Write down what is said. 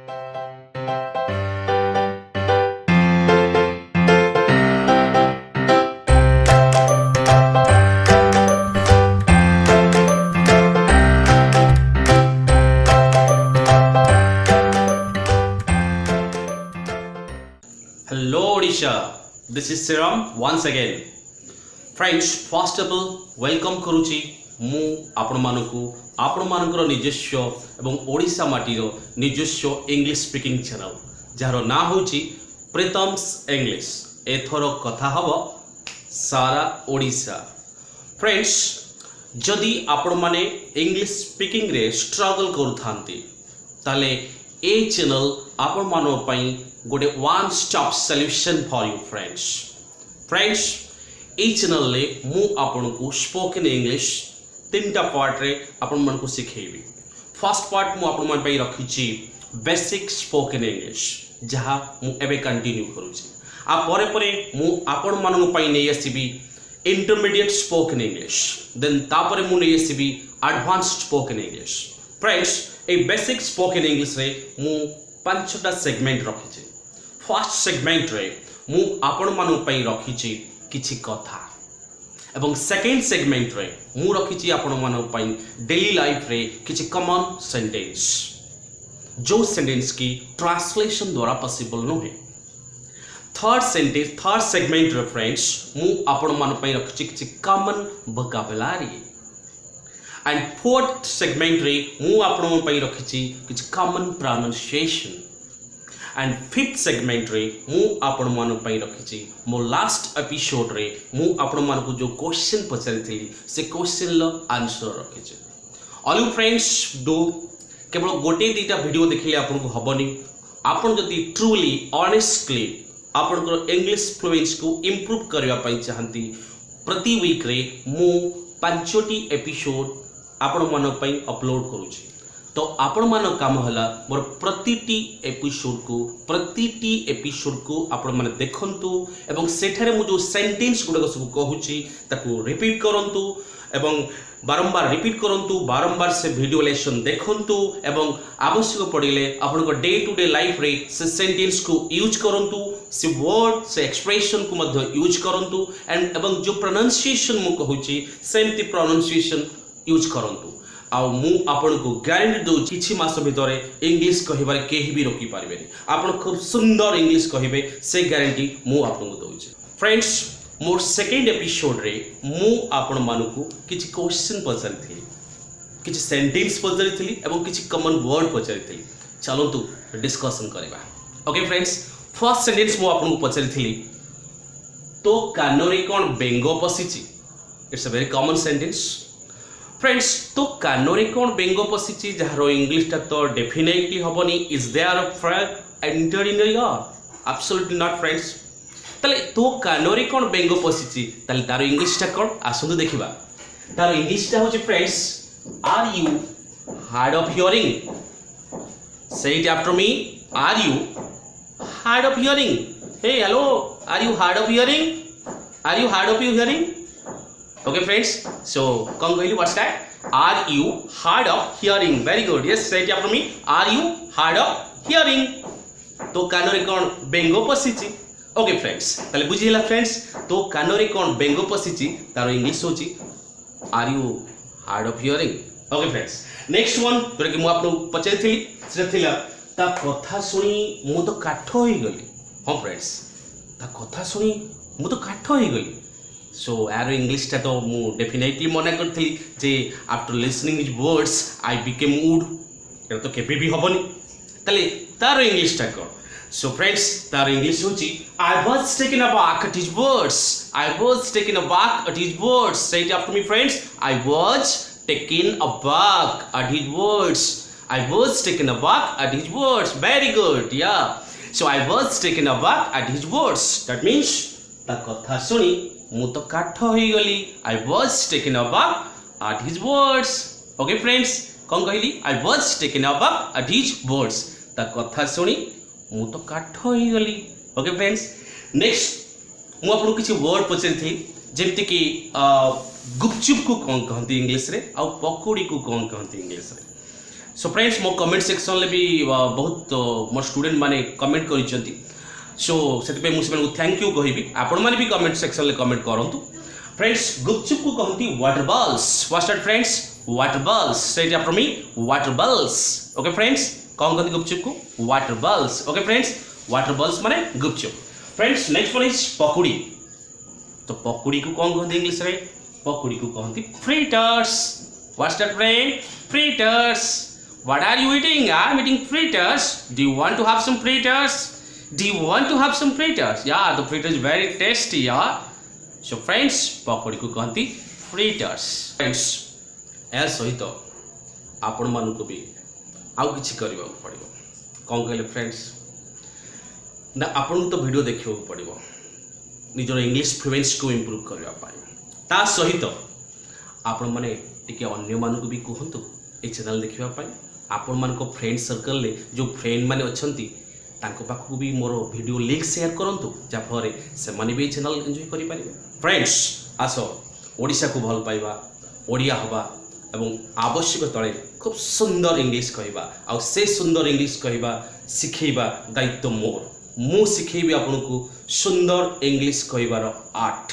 Hello Odisha, this is Pritam once again. Friends, first of all, welcome करुची मु आपण मानकर निजस्व एवं ओडिशा माटीर निजस्व इंग्लिश स्पीकिंग चैनल जार ना होची प्रीतम्स इंग्लिश। एथर कथा हब सारा ओडिशा। फ्रेंड्स, जदि आपण माने इंग्लिश स्पीकिंग रे स्ट्रगल करूथांती ताले ए चैनल आपण मानो पई गोटे one stop solution for you friends A channel ले मु आपन को स्पोकन इंग्लिश तीनटा पार्ट रे आपन मन को सिखेबी। फर्स्ट पार्ट मु आपन मन पई रखिची बेसिक स्पोकन इंग्लिश जहा मु एबे कंटिन्यू करूची। आ परे परे मु आपन मन पई नै आसीबी इंटरमीडिएट स्पोकन इंग्लिश, देन तापरे मु नै आसीबी एडवांस्ड स्पोकन इंग्लिश। फ्रेंड्स, ए बेसिक स्पोकन इंग्लिश रे मु पांचटा सेगमेंट रखिची। फर्स्ट सेगमेंट रे मु आपण मानु पई रखिची किछि कथा एवं सेकंड सेगमेंट रे मु रखिची आपण मानु पई डेली लाइफ रे किछि कॉमन सेंटेंस जो सेंटेंस की ट्रांसलेशन द्वारा पॉसिबल न है। थर्ड सेगमेंट रे फ्रेंड्स मु आपण मानु पई रखिची किछि common vocabulary and fourth segment रे मु आपण पई रखिची किछि common pronunciation and fifth segment रे मु आपण मान पई रखिची मो लास्ट एपिसोड रे मु आपण मान को जो क्वेश्चन पचारिथिली से क्वेश्चन लो आंसर रखिची। ऑल यू फ्रेंड्स डू केवल गोटे दीटा वीडियो देखिले आपण को हबनी। आपण जदी ट्रूली ऑनेस्टली आपण को इंग्लिश फ्लुएंसी को इंप्रूव करबा पई चाहंती प्रति वीक रे मु 5टी एपिसोड आपण मान पई अपलोड करूची। तो आपण मान काम हला मोर प्रतिटी एपिसोड को आपण माने देखंतु एवं सेठारे मु जो सेंटेंस गुडा सब कहूची ताको रिपीट करंतु एवं बारंबार रिपीट करंतु, बारंबार से वीडियो लेसन देखंतु एवं आवश्यक पड़िले आपण को डे टू डे लाइफ रे से सेंटेंस को यूज करंतु, से वर्ड से एक्सप्रेशन को मध्य यूज करंतु एवं जो प्रोनाउंसिएशन मु कहूची सेमती प्रोनाउंसिएशन यूज करंतु। आउ मु आपन को गारंटी दो किछि मास भितरे इंग्लिश कहिबारे केही भी रोकी पारबेनी। आपन खूब सुंदर इंग्लिश कहिबे से गारंटी मु आपन को दोउची। फ्रेंड्स, मोर सेकंड एपिसोड रे मु आपन मानकु किछि क्वेश्चन पचारिथिली, किछि सेंटेंस पचारिथिली एवं किछि कॉमन वर्ड पचारिथिली। चलंतु डिस्कशन करबा। ओके फ्रेंड्स, फर्स्ट सेंटेंस मु आपन को पचारिथिली तो कानरे कोन बेंगो पसिची। It's a very common sentence. Friends, तो कानरे कोन बेंगो पसिची जहारो इंग्लिश ता तो डेफिनेटली हबनी is there a frog enter in the ear. Absolutely not friends. तले तो कानरे कोन बेंगो पसिची तले तारो इंग्लिश ता कोन आसुंदु देखिबा। तारो इंग्लिश ता होची friends, are you hard of hearing? Say it after me. Are you hard of hearing? Hey hello, are you hard of hearing? Are you hard of hearing? Okay friends, so come कहली what's that? Are you hard of hearing? Very good. Yes, say it after me. Are you hard of hearing? तो कानरे कोन बेंगो पसिची। Okay friends, ताले बुझिला friends, तो कानरे कोन बेंगो पसिची तारो इंग्लिश होची are you hard of hearing. Okay friends, next one जोरा कि मु आपन पचारिथिली से थिला ता कथा सुनी मु तो काठ होई गली। हां फ्रेंड्स, ता कथा सुनी मु तो काठ होई गली। सो यार इंग्लिश टा तो मु डेफिनेटली मना करथली जे after listening his words I became wood. एटा तो केबे भी हबनी। तले तार इंग्लिश टा कोन? सो फ्रेंड्स, तार इंग्लिश होची I was taken aback at his words. I was taken aback at his words. Say it after me friends, I was taken aback at his words. I was taken aback at his words. Very good, yeah. So I was taken aback at his words. That means ता कथा सुनी मु तो काठ होई गली। I was taken aback at his words. Okay friends, कौन कहली? आई was taken aback at his words. ता कथा सुनी मु तो काठ होई गली। ओके फ्रेंड्स, नेक्स्ट मु आपन किछि वर्ड पचरिथि जेमति कि गुपचुप को कौन कहंती इंग्लिश रे आ पकोड़ी को कौन कहंती इंग्लिश रे। सो फ्रेंड्स मो कमेंट सेक्शन भी बहुत मोर स्टूडेंट माने कमेंट करिसेंती सो से मुझे थैंक यू कहबी आपण माने भी कमेंट सेक्शन ले कमेंट करंतु फ्रेंड्स गुपचुप को कहती water balls what's that friends water balls say it after me water balls okay friends कौन कहती गुपचुप को water balls okay friends water balls माने gupchup friends next one is pakodi तो पकोड़ी को कौन कहते इंग्लिश रे पकोड़ी को कहती fritters what's that friend fritters what are you eating I am eating fritters do you want to have some fritters do you want to have some fritters yeah the फ्रीटर्स very tasty यार so friends पकोड़ी को कहती फ्रीटर्स friends ए सहित आपण मानक भी आउ किछि करबा पड़िबो कौन कहले फ्रेंड्स ना आपन तो वीडियो देखियो पड़िबो निजर इंग्लिश फ्लुएंसी को इम्प्रूव करबा पाई ता सहित आपण माने टिके अन्य मानक भी कहंतु ए चैनल देखिबा पाई आपण मानको फ्रेंड सर्कल ले जो फ्रेंड माने अछंती तांको पाखु भी मोर वीडियो लिंक शेयर करंतु जा फरे से माने भी चैनल एंजॉय करि पारिबे फ्रेंड्स आसो ओडिसा को भल पाइबा ओडिया हबा एवं आवश्यक तले खूब सुंदर इंग्लिश कहबा आ से सुंदर इंग्लिश कहबा सिखेबा दायित्व मोर मु सिखेबी आपनको सुंदर इंग्लिश कहबार आर्ट।